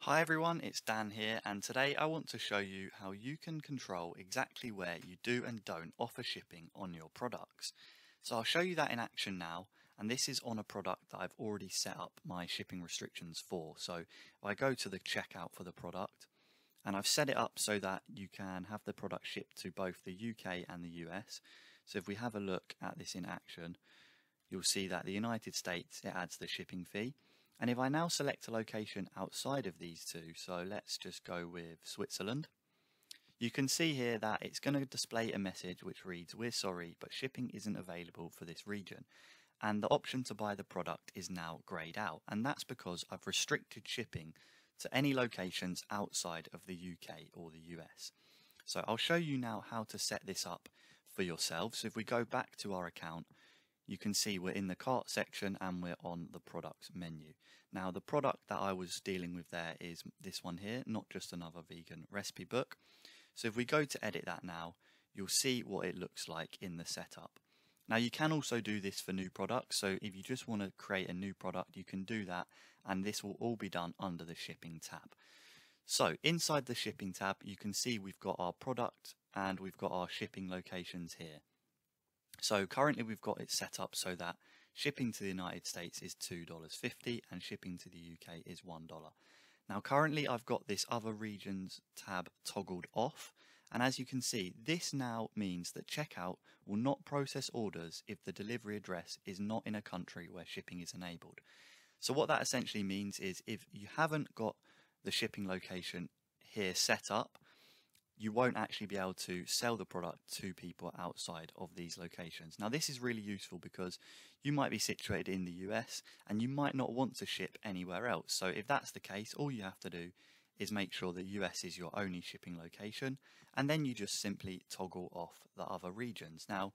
Hi everyone, it's Dan here, and today I want to show you how you can control exactly where you do and don't offer shipping on your products. So I'll show you that in action now, and this is on a product that I've already set up my shipping restrictions for. So if I go to the checkout for the product, and I've set it up so that you can have the product shipped to both the UK and the US. So if we have a look at this in action, you'll see that the United States, it adds the shipping fee. And if I now select a location outside of these two, so let's just go with Switzerland, you can see here that it's going to display a message which reads, "We're sorry, but shipping isn't available for this region." And the option to buy the product is now grayed out. And that's because I've restricted shipping to any locations outside of the UK or the US. So I'll show you now how to set this up for yourself. So if we go back to our account, you can see we're in the cart section and we're on the products menu. Now the product that I was dealing with there is this one here, not just another vegan recipe book. So if we go to edit that now, you'll see what it looks like in the setup. Now you can also do this for new products, so if you just want to create a new product you can do that, and this will all be done under the shipping tab. So inside the shipping tab you can see we've got our product and we've got our shipping locations here. So currently we've got it set up so that shipping to the United States is $2.50 and shipping to the UK is $1. Now currently I've got this other regions tab toggled off, and as you can see this now means that checkout will not process orders if the delivery address is not in a country where shipping is enabled. So what that essentially means is if you haven't got the shipping location here set up, you won't actually be able to sell the product to people outside of these locations. Now this is really useful because you might be situated in the US and you might not want to ship anywhere else. So if that's the case, all you have to do is make sure the US is your only shipping location, and then you just simply toggle off the other regions. Now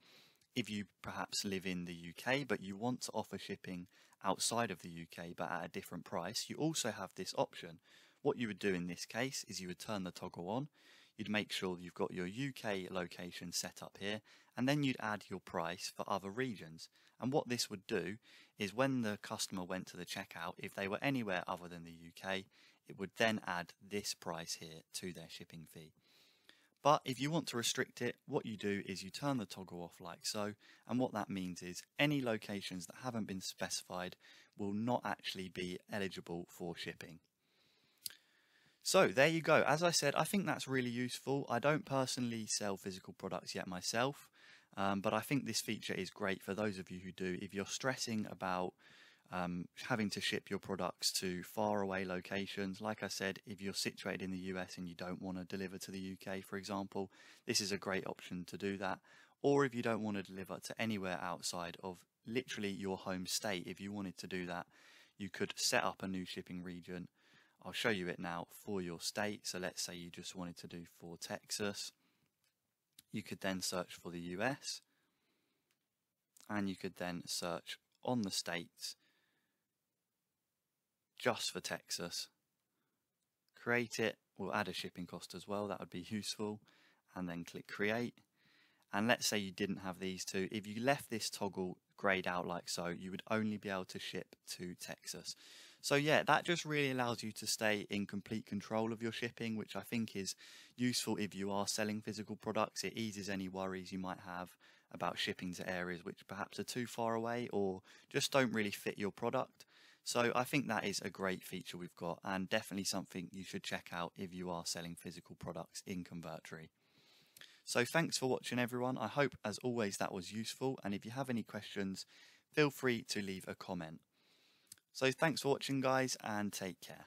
if you perhaps live in the UK but you want to offer shipping outside of the UK but at a different price, you also have this option. What you would do in this case is you would turn the toggle on. You'd make sure you've got your UK location set up here, and then you'd add your price for other regions. And what this would do is when the customer went to the checkout, if they were anywhere other than the UK, it would then add this price here to their shipping fee. But if you want to restrict it, what you do is you turn the toggle off like so, and what that means is any locations that haven't been specified will not actually be eligible for shipping. So there you go. As I said, I think that's really useful. I don't personally sell physical products yet myself, but I think this feature is great for those of you who do. If you're stressing about having to ship your products to far away locations, like I said, if you're situated in the US and you don't want to deliver to the UK, for example, this is a great option to do that. Or if you don't want to deliver to anywhere outside of literally your home state, if you wanted to do that, you could set up a new shipping region. I'll show you it now for your state. So let's say you just wanted to do for Texas. You could then search for the US, and you could then search on the states just for Texas. Create it. We'll add a shipping cost as well. That would be useful. And then click create. And let's say you didn't have these two. If you left this toggle grayed out like so, you would only be able to ship to Texas. So yeah, that just really allows you to stay in complete control of your shipping, which I think is useful if you are selling physical products. It eases any worries you might have about shipping to areas which perhaps are too far away or just don't really fit your product. So I think that is a great feature we've got, and definitely something you should check out if you are selling physical products in Convertri. So thanks for watching everyone. I hope as always that was useful, and if you have any questions, feel free to leave a comment. So thanks for watching guys, and take care.